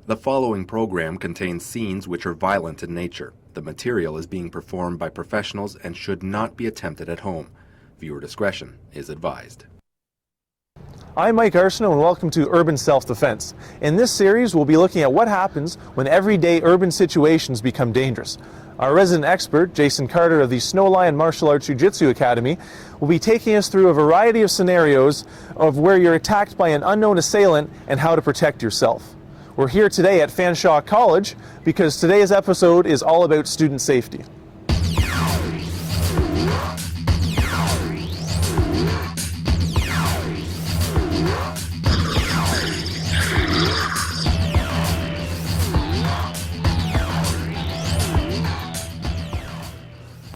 The following program contains scenes which are violent in nature. The material is being performed by professionals and should not be attempted at home. Viewer discretion is advised. I'm Mike Arsenault and welcome to Urban Self-Defense. In this series, we'll be looking at what happens when everyday urban situations become dangerous. Our resident expert, Jason Carter of the Snow Lion Martial Arts Jujitsu Academy, will be taking us through a variety of scenarios of where you're attacked by an unknown assailant and how to protect yourself. We're here today at Fanshawe College because today's episode is all about student safety.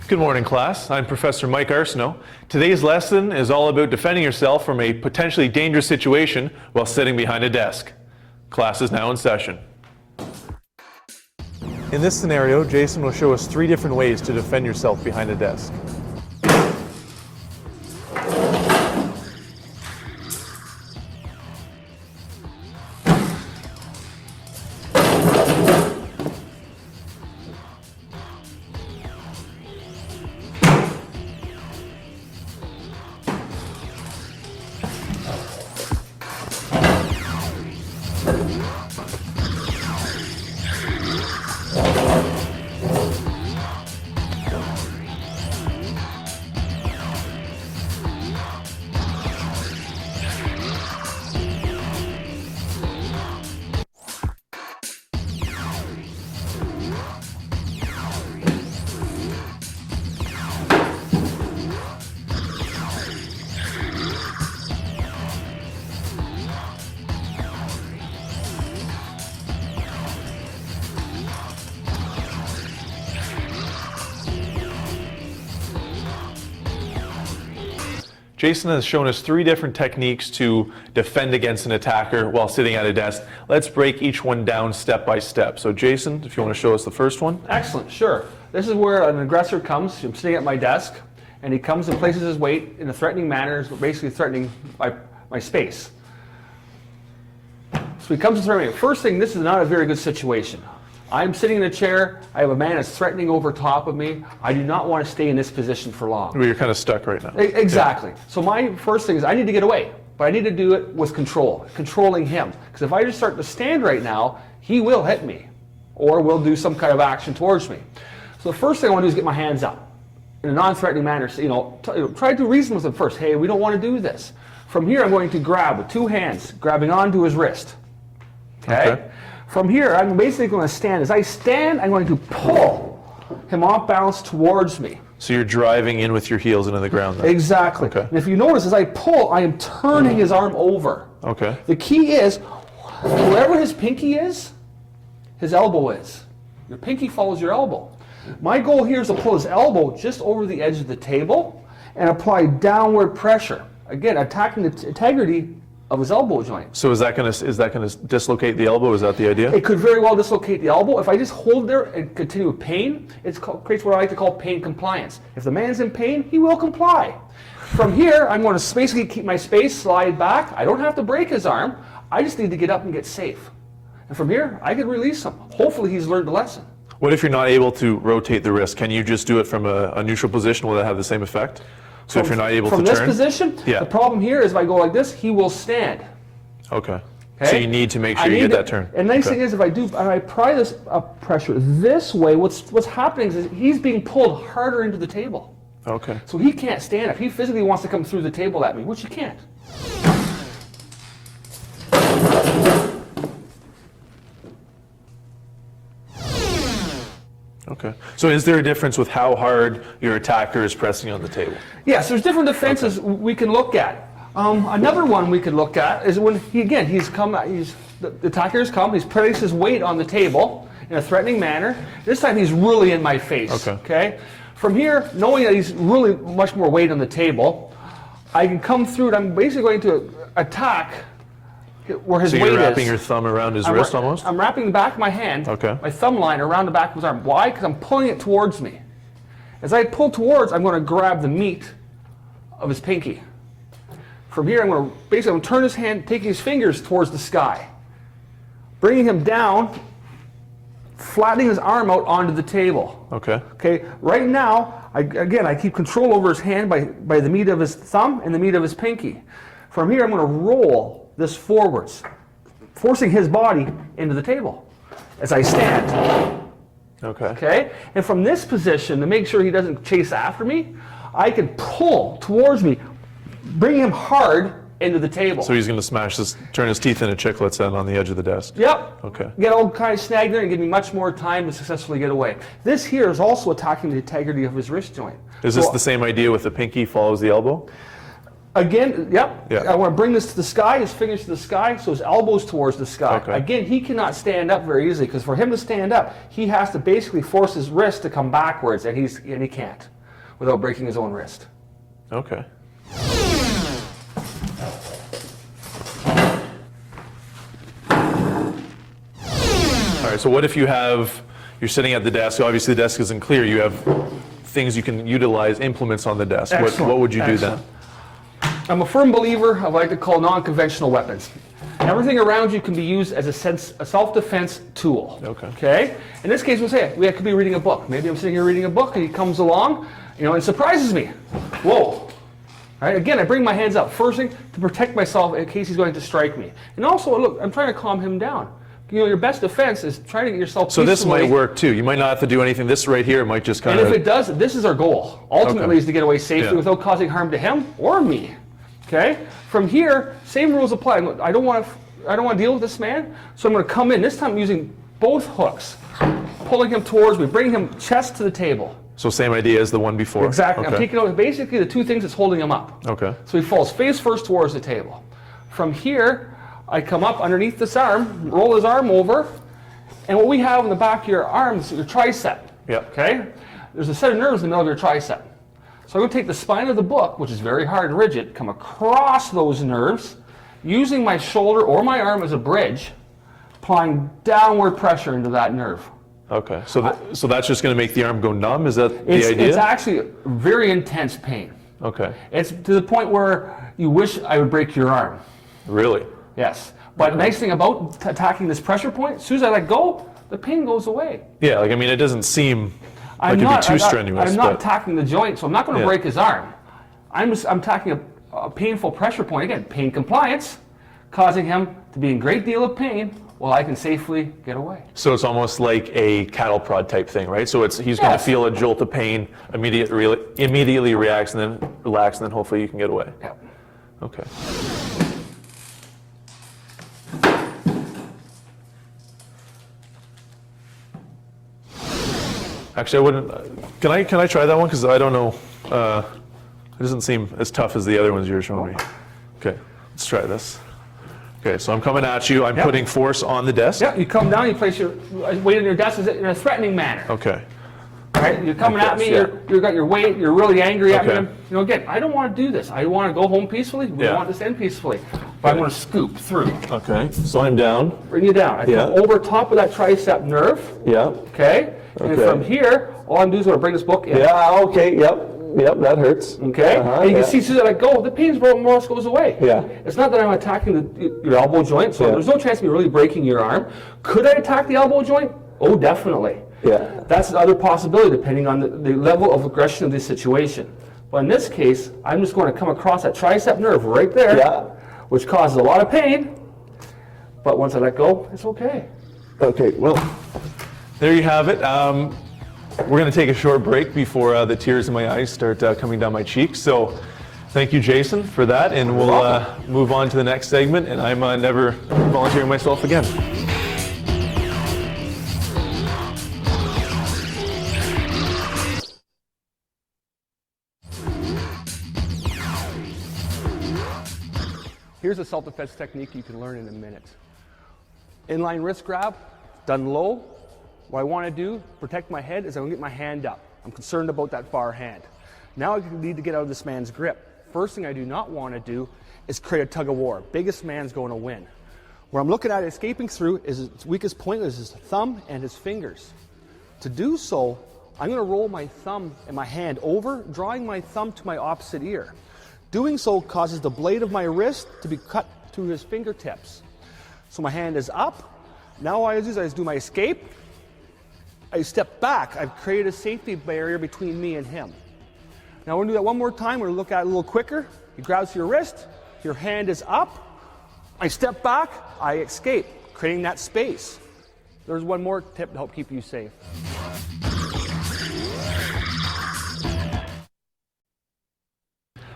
Good morning, class. I'm Professor Mike Arsenault. Today's lesson is all about defending yourself from a potentially dangerous situation while sitting behind a desk. Class is now in session. In this scenario, Jason will show us 3 different ways to defend yourself behind a desk. Jason has shown us 3 different techniques to defend against an attacker while sitting at a desk. Let's break each one down step by step. So Jason, if you want to show us the first one. Excellent, sure. This is where an aggressor comes. I'm sitting at my desk, and he comes and places his weight in a threatening manner, basically threatening my space. So he comes and threatening me. First thing, this is not a very good situation. I'm sitting in a chair, I have a man that's threatening over top of me. I do not want to stay in this position for long. Well, you're kind of stuck right now. Exactly. Yeah. So my first thing is I need to get away, but I need to do it with controlling him. Because if I just start to stand right now, he will hit me or will do some kind of action towards me. So the first thing I want to do is get my hands up in a non-threatening manner. So, try to reason with him first. Hey, we don't want to do this. From here, I'm going to grab with 2 hands, grabbing onto his wrist. Okay? From here, I'm basically going to stand. As I stand, I'm going to pull him off balance towards me. So you're driving in with your heels into the ground then? Exactly. Okay. And if you notice, as I pull, I am turning his arm over. Okay. The key is, wherever his pinky is, his elbow is. Your pinky follows your elbow. My goal here is to pull his elbow just over the edge of the table and apply downward pressure. Again, attacking the integrity of his elbow joint. So is that going to dislocate the elbow? Is that the idea? It could very well dislocate the elbow. If I just hold there and continue with pain, it creates what I like to call pain compliance. If the man's in pain, he will comply. From here, I'm going to basically keep my space, slide back. I don't have to break his arm. I just need to get up and get safe. And from here, I can release him. Hopefully he's learned the lesson. What if you're not able to rotate the wrist? Can you just do it from a neutral position? Will that have the same effect? So if you're not able to turn? From this position, the problem here is if I go like this, he will stand. Okay. So you need to make sure you get that turn. And the nice thing is if I apply this pressure this way, what's happening is he's being pulled harder into the table. Okay. So he can't stand if he physically wants to come through the table at me, which he can't. Okay. So is there a difference with how hard your attacker is pressing on the table? Yes, there's different defenses we can look at. Another one we could look at is when the attacker has come, he's placed his weight on the table in a threatening manner. This time he's really in my face. Okay. From here, knowing that he's really much more weight on the table, I can come through and I'm basically going to attack where his weight is. So you're wrapping your thumb around his wrist almost? I'm wrapping the back of my hand, my thumb line around the back of his arm. Why? Because I'm pulling it towards me. As I pull towards, I'm going to grab the meat of his pinky. From here, I'm going to turn his hand, taking his fingers towards the sky. bringing him down, flattening his arm out onto the table. Okay. Okay, right now, I keep control over his hand by the meat of his thumb and the meat of his pinky. From here, I'm going to roll this forwards, forcing his body into the table as I stand. Okay. Okay, and from this position, to make sure he doesn't chase after me, I can pull towards me, bring him hard into the table. So he's going to turn his teeth into chiclets then on the edge of the desk. Yep. Okay. Get all kind of snagged there and give me much more time to successfully get away. This here is also attacking the integrity of his wrist joint. Is this the same idea with the pinky follows the elbow? Again, yep. Yeah. I want to bring this to the sky, his fingers to the sky, so his elbows towards the sky. Okay. Again, he cannot stand up very easily, because for him to stand up, he has to basically force his wrist to come backwards, and he can't without breaking his own wrist. Okay. All right, so what if you're sitting at the desk, obviously the desk isn't clear, you have things you can utilize, implements on the desk. What would you do then? I'm a firm believer of what I like to call non-conventional weapons. Everything around you can be used as a self-defense tool. Okay. In this case, we could be reading a book. Maybe I'm sitting here reading a book, and he comes along, and surprises me. Whoa. All right. Again, I bring my hands up, first thing to protect myself in case he's going to strike me. And also, look, I'm trying to calm him down. Your best defense is trying to get yourself So this might work too. You might not have to do anything. This right here might just kind of... And if it does, this is our goal. Ultimately, is to get away safely without causing harm to him or me. Okay. From here, same rules apply. I don't want to deal with this man, so I'm going to come in. This time, I'm using both hooks, pulling him towards me, bringing him chest to the table. So same idea as the one before. Exactly. Okay. I'm taking out basically the two things that's holding him up. Okay. So he falls face first towards the table. From here, I come up underneath this arm, roll his arm over, and what we have in the back of your arm is your tricep. Yep. Okay. There's a set of nerves in the middle of your tricep. So I'm going to take the spine of the book, which is very hard and rigid, come across those nerves, using my shoulder or my arm as a bridge, applying downward pressure into that nerve. Okay. So that's just going to make the arm go numb? Is that the idea? It's actually very intense pain. Okay. It's to the point where you wish I would break your arm. Really? Yes. But nice thing about attacking this pressure point, as soon as I let go, the pain goes away. Yeah, it doesn't seem like it'd be too strenuous. I'm not attacking the joint, so I'm not going to break his arm. I'm attacking a painful pressure point. Again, pain compliance, causing him to be in a great deal of pain while I can safely get away. So it's almost like a cattle prod type thing, right? So he's going to feel a jolt of pain, immediately reacts, and then relax, and then hopefully you can get away. Yep. Okay. Actually, I wouldn't. Can I try that one? Because I don't know. It doesn't seem as tough as the other ones you're showing me. Okay, let's try this. Okay, so I'm coming at you. I'm putting force on the desk. Yeah, you come down. You place your weight on your desk in a threatening manner. Okay. All right, you're coming at me. You've got your weight. You're really angry at me. Again, I don't want to do this. I want to go home peacefully. We want this to end peacefully. But I'm going to scoop through. Okay. So I'm down. Bring you down. I come over top of that tricep nerve. Yeah. Okay. And from here, all I'm doing is going to bring this book in. Yeah. Okay. Yep. That hurts. Okay. And you can see, as soon as I let go, the pain more or less goes away. Yeah. It's not that I'm attacking your elbow joint, so there's no chance of me really breaking your arm. Could I attack the elbow joint? Oh, definitely. Yeah. That's the other possibility, depending on the level of aggression of the situation. But in this case, I'm just going to come across that tricep nerve right there, which causes a lot of pain. But once I let go, it's okay. Okay. Well, there you have it. We're going to take a short break before the tears in my eyes start coming down my cheeks. So thank you, Jason, for that. And we'll move on to the next segment. And I'm never volunteering myself again. Here's a self-defense technique you can learn in a minute. Inline wrist grab, done low. What I want to do, protect my head, is I'm going to get my hand up. I'm concerned about that far hand. Now I need to get out of this man's grip. First thing I do not want to do is create a tug of war. Biggest man's going to win. What I'm looking at escaping through is its weakest point is his thumb and his fingers. To do so, I'm going to roll my thumb and my hand over, drawing my thumb to my opposite ear. Doing so causes the blade of my wrist to be cut to his fingertips. So my hand is up, Now what I do is I just do my escape. I step back. I've created a safety barrier between me and him. Now we're gonna do that one more time. We're gonna look at it a little quicker. He grabs your wrist, your hand is up. I step back, I escape, creating that space. There's one more tip to help keep you safe.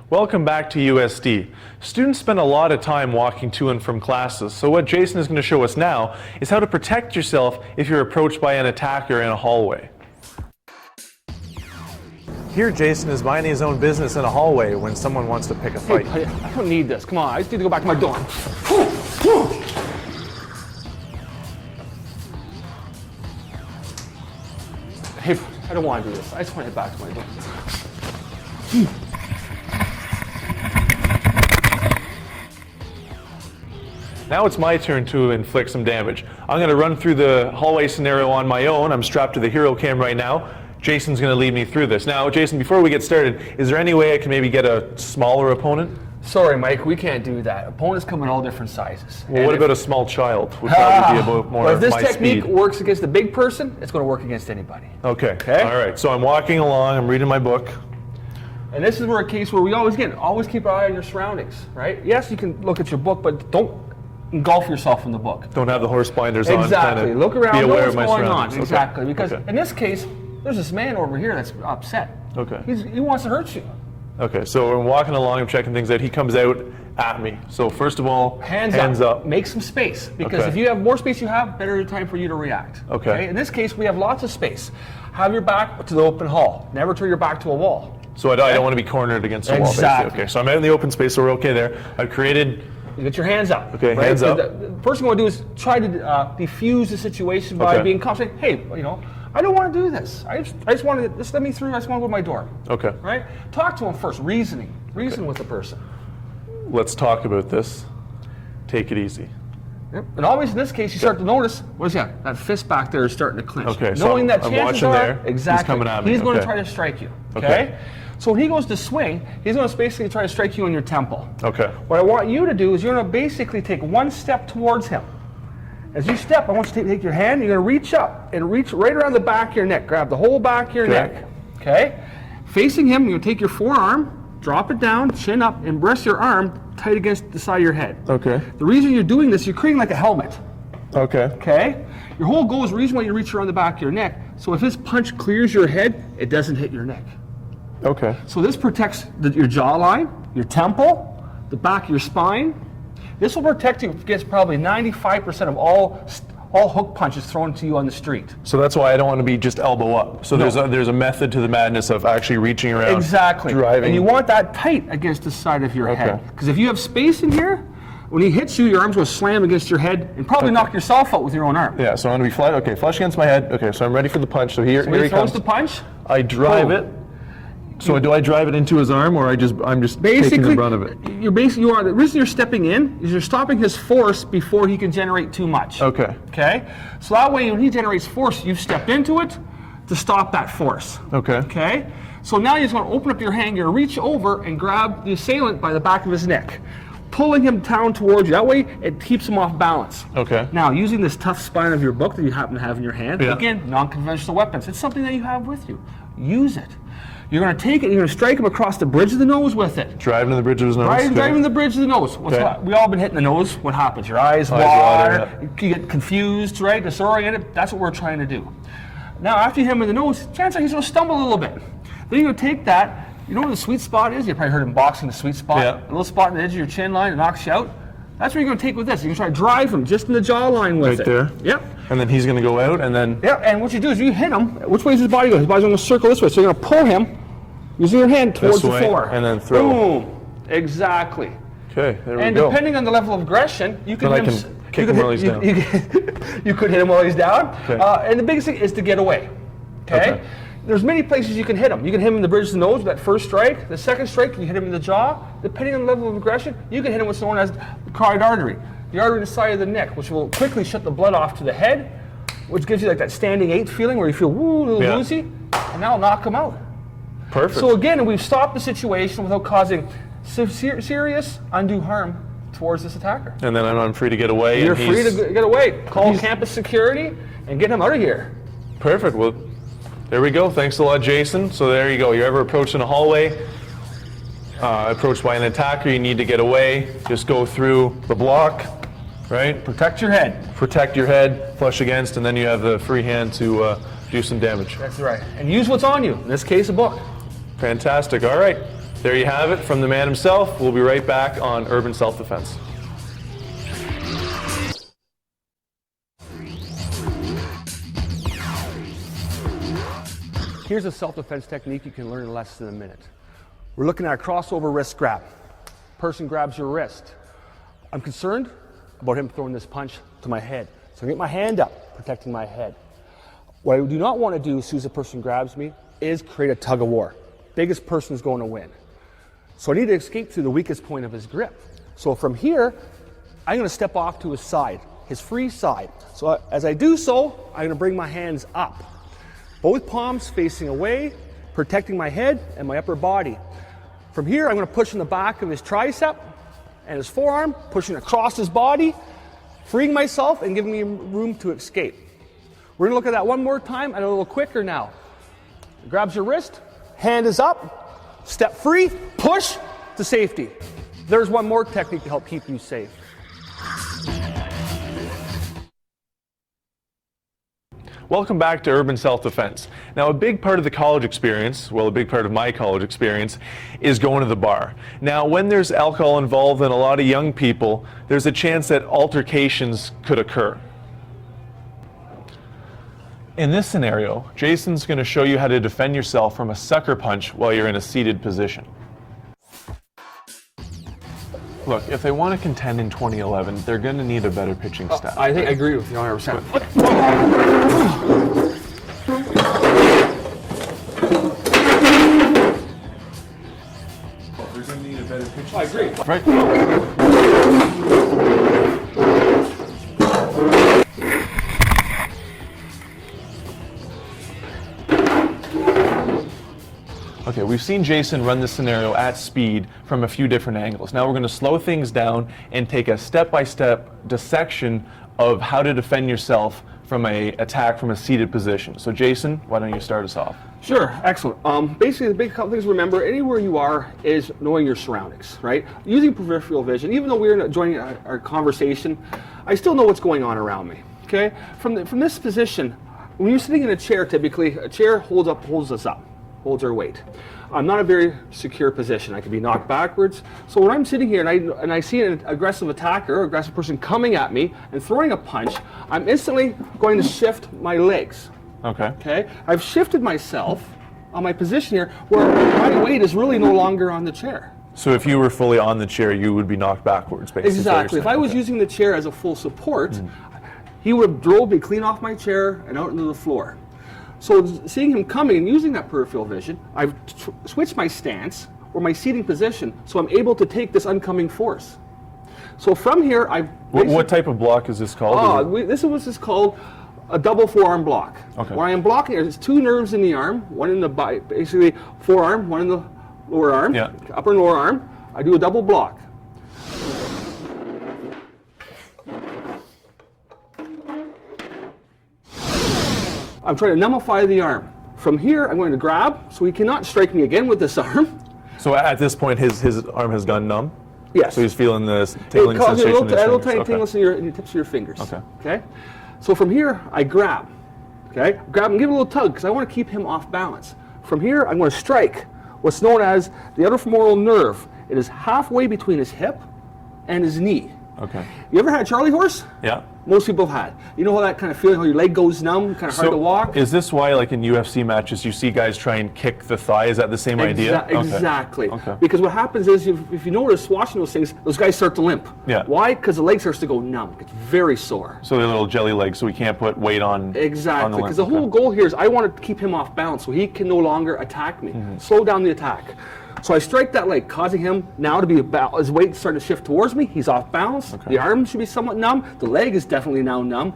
Welcome back to USD. Students spend a lot of time walking to and from classes, so what Jason is going to show us now is how to protect yourself if you're approached by an attacker in a hallway. Here Jason is minding his own business in a hallway when someone wants to pick a fight. Hey, I don't need this. Come on, I just need to go back to my dorm. Hey, I don't want to do this. I just want to head back to my dorm. Now it's my turn to inflict some damage. I'm going to run through the hallway scenario on my own. I'm strapped to the hero cam right now. Jason's going to lead me through this. Now, Jason, before we get started, is there any way I can maybe get a smaller opponent? Sorry, Mike, we can't do that. Opponents come in all different sizes. Well, what about a small child? Would probably be about more if this my technique speed. works against a big person, it's going to work against anybody. Okay. All right. So I'm walking along. I'm reading my book. And this is where a case where we always keep an eye on your surroundings, right? Yes, you can look at your book, but don't engulf yourself in the book. Don't have the horse blinders on. Exactly. Look around. Be Know aware what's of my going on. surroundings. Exactly. Because Okay. in this case, there's this man over here that's upset. Okay. He wants to hurt you. Okay. So I'm walking along. I'm checking things out. He comes out at me. So first of all, hands up. Make some space, because Okay. if you have more space you have, better time for you to react. Okay. In this case, we have lots of space. Have your back to the open hall. Never turn your back to a wall. So I don't want to be cornered against a wall, basically. Exactly. Okay. So I'm out in the open space, so we're okay there. I've created. You get your hands up. Okay, right? hands up. The first thing I want to do is try to diffuse the situation by Okay. being calm. Saying, hey, I don't want to do this. I just want to, just let me through. I just want to go to my door. Okay. Right? Talk to him first. Reason with the person. Let's talk about this. Take it easy. Yep. And always in this case, you start to notice, what is that? That fist back there is starting to clench. Okay, so Knowing that I'm chances watching are, there. He's exactly, coming at me. he's going to Okay. try to strike you. Okay? Okay. So when he goes to swing, he's going to basically try to strike you on your temple. Okay. What I want you to do is you're going to basically take one step towards him. As you step, I want you to take your hand, you're going to reach up and reach right around the back of your neck. Grab the whole back of your Okay. neck. Okay? Facing him, you're going to take your forearm, drop it down, chin up, and rest your arm tight against the side of your head. Okay. The reason you're doing this, you're creating like a helmet. Okay. Okay? Your whole goal is the reason why you reach around the back of your neck. So if his punch clears your head, it doesn't hit your neck. Okay. So this protects your jawline, your temple, the back of your spine. This will protect you against probably 95% of all hook punches thrown to you on the street. So that's why I don't want to be just elbow up. So No. there's a method to the madness of actually reaching around. Exactly. Driving. And you want that tight against the side of your Okay. head. Because if you have space in here, when he hits you, your arm's going to slam against your head and probably knock yourself out with your own arm. Yeah. So I'm going to be flush. Okay. Flush against my head. Okay. So I'm ready for the punch. So here When he he throws comes. the punch, I drive boom. it. So do I drive it into his arm, or I'm just taking the basically, brunt of it? the reason you're stepping in is you're stopping his force before he can generate too much. Okay. Okay? So that way when he generates force, you've stepped into it to stop that force. Okay. Okay? So now you just want to open up your hand, you're going to reach over and grab the assailant by the back of his neck, pulling him down towards you. That way it keeps him off balance. Okay. Now, using this tough spine of your book that you happen to have in your hand, Yeah. again, non-conventional weapons. It's something that you have with you. Use it. You're going to take it, you're going to strike him across the bridge of the nose with it. Driving to the bridge of his nose. Okay. Driving the bridge of the nose. We all been hitting the nose. What happens? Your eyes water, water, you get confused, right? Disoriented. That's what we're trying to do. Now, after you hit him in the nose, chances are he's going to stumble a little bit. Then you're going to take that. You know where the sweet spot is? You probably heard in boxing the sweet spot. Yeah. A little spot on the edge of your chin line that knocks you out. That's what you're going to take with this. You're going to try to drive him just in the jawline with it. Right there. Yep. And then he's going to go out, and then. Yep. And what you do is you hit him. Which way does his body go? His body's going to circle this way. So you're going to pull him using your hand towards This the way, floor. and then throw. Boom. Exactly. Okay. There we And go. depending on the level of aggression, you can, Then I hit can him, kick you him could while hit- he's down. You could hit him while he's down. Okay. And the biggest thing is to get away. Okay? Okay. There's many places you can hit him. You can hit him in the bridge of the nose with that first strike. The second strike, you hit him in the jaw. Depending on the level of aggression, you can hit him with what's known as the carotid artery. The artery in the side of the neck, which will quickly shut the blood off to the head, which gives you like that standing 8 feeling where you feel woo, a little Yeah. woozy, and that'll knock him out. Perfect. So again, we've stopped the situation without causing serious undue harm towards this attacker. And then I'm free to get away. You're free to get away. Call campus security and get him out of here. Perfect. Well, there we go. Thanks a lot, Jason. So there you go. You're ever approaching a hallway, approached by an attacker, you need to get away. Just go through the block, right? Protect your head. Protect your head, flush against, and then you have the free hand to do some damage. That's right. And use what's on you. In this case, a book. Fantastic. All right. There you have it from the man himself. We'll be right back on Urban Self-Defense. Here's a self-defense technique you can learn in less than a minute. We're looking at a crossover wrist grab. Person grabs your wrist. I'm concerned about him throwing this punch to my head. So I get my hand up, protecting my head. What I do not want to do as soon as a person grabs me is create a tug of war. Biggest person is going to win. So I need to escape through the weakest point of his grip. So from here, I'm going to step off to his side, his free side. So as I do so, I'm going to bring my hands up. Both palms facing away, protecting my head and my upper body. From here, I'm going to push in the back of his tricep and his forearm, pushing across his body, freeing myself and giving me room to escape. We're going to look at that one more time and a little quicker now. Grabs your wrist, hand is up, step free, push to safety. There's one more technique to help keep you safe. Welcome back to Urban Self-Defense. Now, a big part of the college experience, well, a big part of my college experience, is going to the bar. Now, when there's alcohol involved and a lot of young people, there's a chance that altercations could occur. In this scenario, Jason's going to show you how to defend yourself from a sucker punch while you're in a seated position. Look, if they want to contend in 2011, they're going to need a better pitching staff. I think I agree with you 100%. They're going to need a better pitching staff. I agree. Right. Okay, we've seen Jason run this scenario at speed from a few different angles. Now we're going to slow things down and take a step-by-step dissection of how to defend yourself from an attack from a seated position. So Jason, why don't you start us off? Sure, excellent. Basically, the big couple things to remember, anywhere you are is knowing your surroundings, right? Using peripheral vision, even though we're joining our conversation, I still know what's going on around me, okay? From this position, when you're sitting in a chair, typically, a chair holds us up. Holds our weight. I'm not a very secure position. I could be knocked backwards. So when I'm sitting here and I see an aggressive attacker or aggressive person coming at me and throwing a punch, I'm instantly going to shift my legs. Okay? I've shifted myself on my position here where my weight is really no longer on the chair. So if you were fully on the chair, you would be knocked backwards, basically. Exactly. If I was using the chair as a full support, he would have drove me clean off my chair and out into the floor. So seeing him coming and using that peripheral vision, I've switched my stance or my seating position so I'm able to take this oncoming force. So from here, What type of block is this called? This is what's called a double forearm block. Okay. Where I am blocking, there's two nerves in the arm, one in the basically forearm, one in the lower arm, upper and lower arm. I do a double block. I'm trying to nullify the arm. From here, I'm going to grab, so he cannot strike me again with this arm. So at this point, his arm has gone numb? Yes. So he's feeling the tingling sensation in his fingers. A little tiny tingles in the tips of your fingers. Okay? So from here, I grab. Okay? Grab and give it a little tug, because I want to keep him off balance. From here, I'm going to strike what's known as the outer femoral nerve. It is halfway between his hip and his knee. Okay. You ever had a Charlie horse? Yeah. Most people have had. You know how that kind of feeling, how your leg goes numb, kind of hard to walk? Is this why, like in UFC matches, you see guys try and kick the thigh? Is that the same idea? Exactly. Okay. Because what happens is, if you notice watching those things, those guys start to limp. Yeah. Why? Because the leg starts to go numb. It's very sore. So they're little jelly legs, so we can't put weight on. Exactly. Because the whole goal here is I want to keep him off balance so he can no longer attack me. Slow down the attack. So I strike that leg, causing him now to be about, his weight starting to shift towards me. He's off balance. The arm should be somewhat numb. The leg is definitely now numb.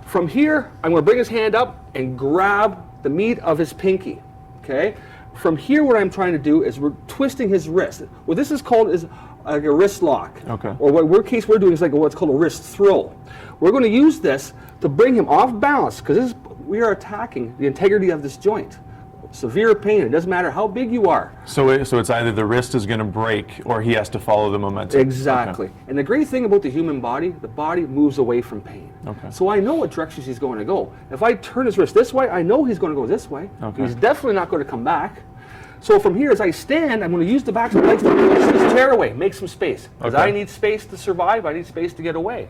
From here, I'm going to bring his hand up and grab the meat of his pinky. Okay? From here, what I'm trying to do is we're twisting his wrist. What this is called is like a wrist lock. Okay. Or what we're doing is like what's called a wrist throw. We're going to use this to bring him off balance because we are attacking the integrity of this joint. Severe pain. It doesn't matter how big you are. So it's either the wrist is going to break or he has to follow the momentum. Exactly. Okay. And the great thing about the human body, the body moves away from pain. Okay. So I know what directions he's going to go. If I turn his wrist this way, I know he's going to go this way. Okay. He's definitely not going to come back. So from here, as I stand, I'm going to use the backs of my legs to push this chair away, make some space. Because I need space to survive, I need space to get away.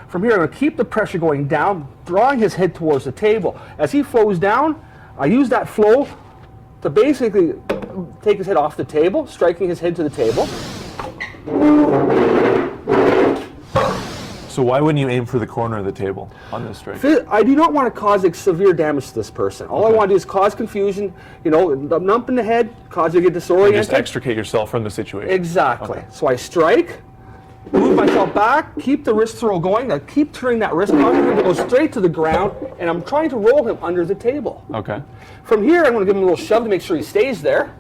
From here, I'm going to keep the pressure going down, drawing his head towards the table. As he flows down, I use that flow to basically take his head off the table, striking his head to the table. So why wouldn't you aim for the corner of the table on this strike? I do not want to cause severe damage to this person. All I want to do is cause confusion, nump in the head, cause you to get disoriented. And just extricate yourself from the situation. Exactly. Okay. So I strike, move myself back, keep the wrist throw going, I keep turning that wrist on to go straight to the ground, and I'm trying to roll him under the table. Okay. From here, I'm going to give him a little shove to make sure he stays there.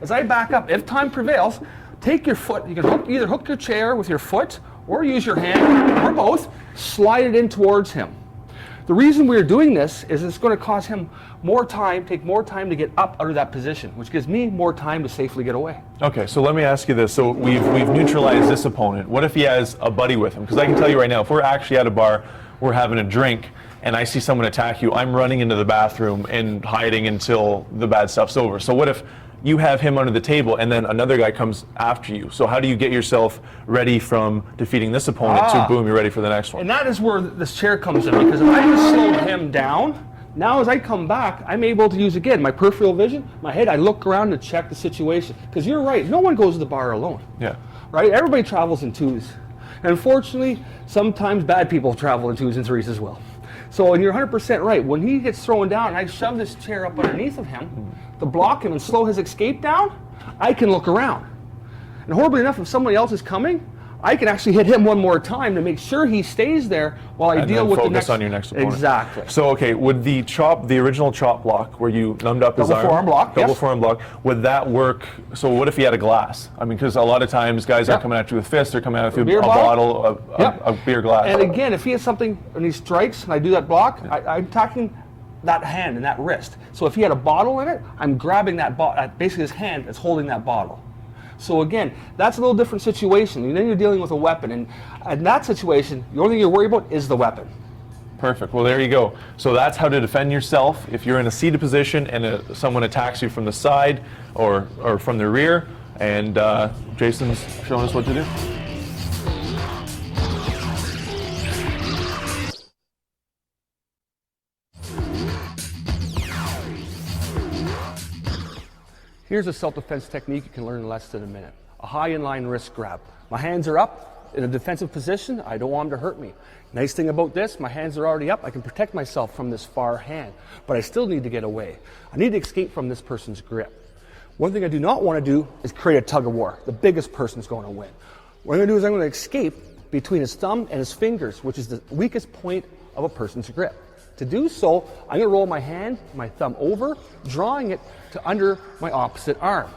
As I back up, if time prevails, take your foot. You can either hook your chair with your foot or use your hand, or both, slide it in towards him. The reason we're doing this is it's going to cause him take more time to get up out of that position, which gives me more time to safely get away. Okay, so let me ask you this. So we've neutralized this opponent. What if he has a buddy with him? Because I can tell you right now, if we're actually at a bar, we're having a drink, and I see someone attack you, I'm running into the bathroom and hiding until the bad stuff's over. So what if you have him under the table and then another guy comes after you? So how do you get yourself ready from defeating this opponent to boom, you're ready for the next one? And that is where this chair comes in, because if I just slow him down, now as I come back, I'm able to use, again, my peripheral vision, my head, I look around to check the situation. Because you're right, no one goes to the bar alone. Yeah. Right? Everybody travels in twos. And unfortunately, sometimes bad people travel in twos and threes as well. So, and you're 100% right. When he gets thrown down, and I shove this chair up underneath of him to block him and slow his escape down, I can look around. And horribly enough, if somebody else is coming, I can actually hit him one more time to make sure he stays there while I deal with the next. Focus on your next opponent. Exactly. So, okay, would the original chop block where you numbed up his arm, forearm block, double yes. forearm block, would that work? So, what if he had a glass? I mean, because a lot of times guys aren't coming at you with fists; they're coming at you with a bottle, a beer glass. And again, if he has something and he strikes and I do that block, I'm attacking that hand and that wrist. So if he had a bottle in it, I'm grabbing that bottle. Basically, his hand is holding that bottle. So again, that's a little different situation. And then you're dealing with a weapon, and in that situation, the only thing you're worried about is the weapon. Perfect. Well, there you go. So that's how to defend yourself if you're in a seated position and someone attacks you from the side or from the rear. And Jason's showing us what to do. Here's a self-defense technique you can learn in less than a minute. A high inline wrist grab. My hands are up in a defensive position. I don't want him to hurt me. Nice thing about this, my hands are already up. I can protect myself from this far hand, but I still need to get away. I need to escape from this person's grip. One thing I do not want to do is create a tug of war. The biggest person's going to win. What I'm going to do is I'm going to escape between his thumb and his fingers, which is the weakest point of a person's grip. To do so, I'm going to roll my hand, my thumb over, drawing it to under my opposite arm.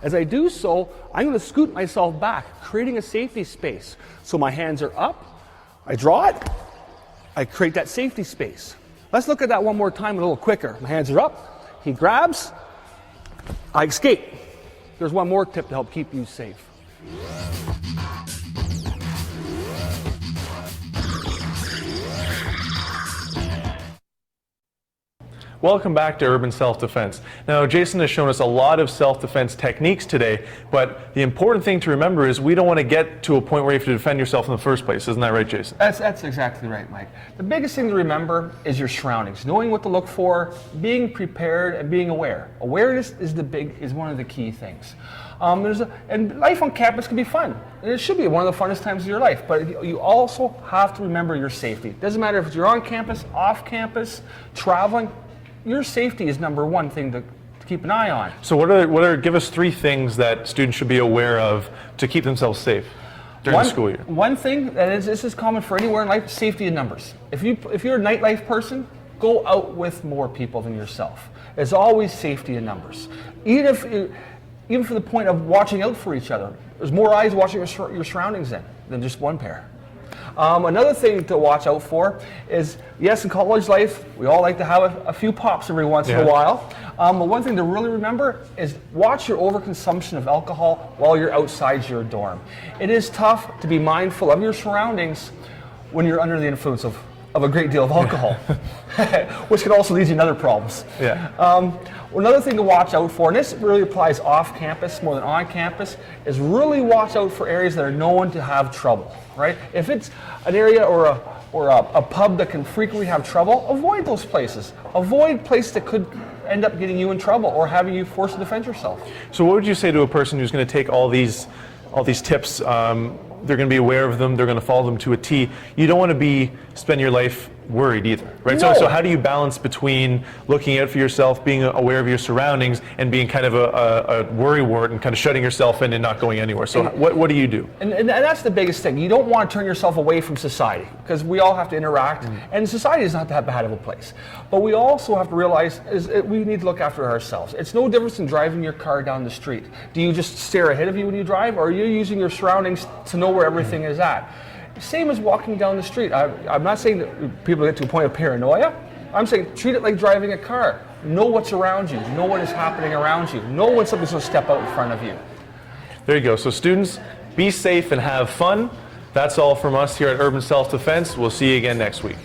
As I do so, I'm going to scoot myself back, creating a safety space. So my hands are up, I draw it, I create that safety space. Let's look at that one more time a little quicker. My hands are up, he grabs, I escape. There's one more tip to help keep you safe. Welcome back to Urban Self-Defense. Now, Jason has shown us a lot of self-defense techniques today, but the important thing to remember is we don't want to get to a point where you have to defend yourself in the first place. Isn't that right, Jason? That's exactly right, Mike. The biggest thing to remember is your surroundings, knowing what to look for, being prepared, and being aware. Awareness is one of the key things. And life on campus can be fun. And it should be one of the funnest times of your life, but you also have to remember your safety. It doesn't matter if you're on campus, off campus, traveling. Your safety is number one thing to keep an eye on. So give us 3 things that students should be aware of to keep themselves safe during the school year. One thing, and this is common for anywhere in life, safety in numbers. If you're a nightlife person, go out with more people than yourself. It's always safety in numbers. Even even for the point of watching out for each other. There's more eyes watching your surroundings than just one pair. Another thing to watch out for is, yes, in college life, we all like to have a few pops every once in a while. But one thing to really remember is watch your overconsumption of alcohol while you're outside your dorm. It is tough to be mindful of your surroundings when you're under the influence of a great deal of alcohol, which can also lead to other problems. Another thing to watch out for, and this really applies off campus more than on campus, is really watch out for areas that are known to have trouble, right? If it's an area or a pub that can frequently have trouble, avoid those places. Avoid places that could end up getting you in trouble or having you forced to defend yourself. So what would you say to a person who's going to take all these tips, they're going to be aware of them, they're going to follow them to a T? You don't want to spend your life worried either, right? No. So how do you balance between looking out for yourself, being aware of your surroundings, and being kind of a worrywart and kind of shutting yourself in and not going anywhere? So what do you do? And that's the biggest thing. You don't want to turn yourself away from society, because we all have to interact, and society is not that bad of a place. But we also have to realize we need to look after ourselves. It's no difference in driving your car down the street. Do you just stare ahead of you when you drive, or are you using your surroundings to know where everything is at? Same as walking down the street. I'm not saying that people get to a point of paranoia. I'm saying treat it like driving a car. Know what's around you. Know what is happening around you. Know when something's going to step out in front of you. There you go. So students, be safe and have fun. That's all from us here at Urban Self-Defense. We'll see you again next week.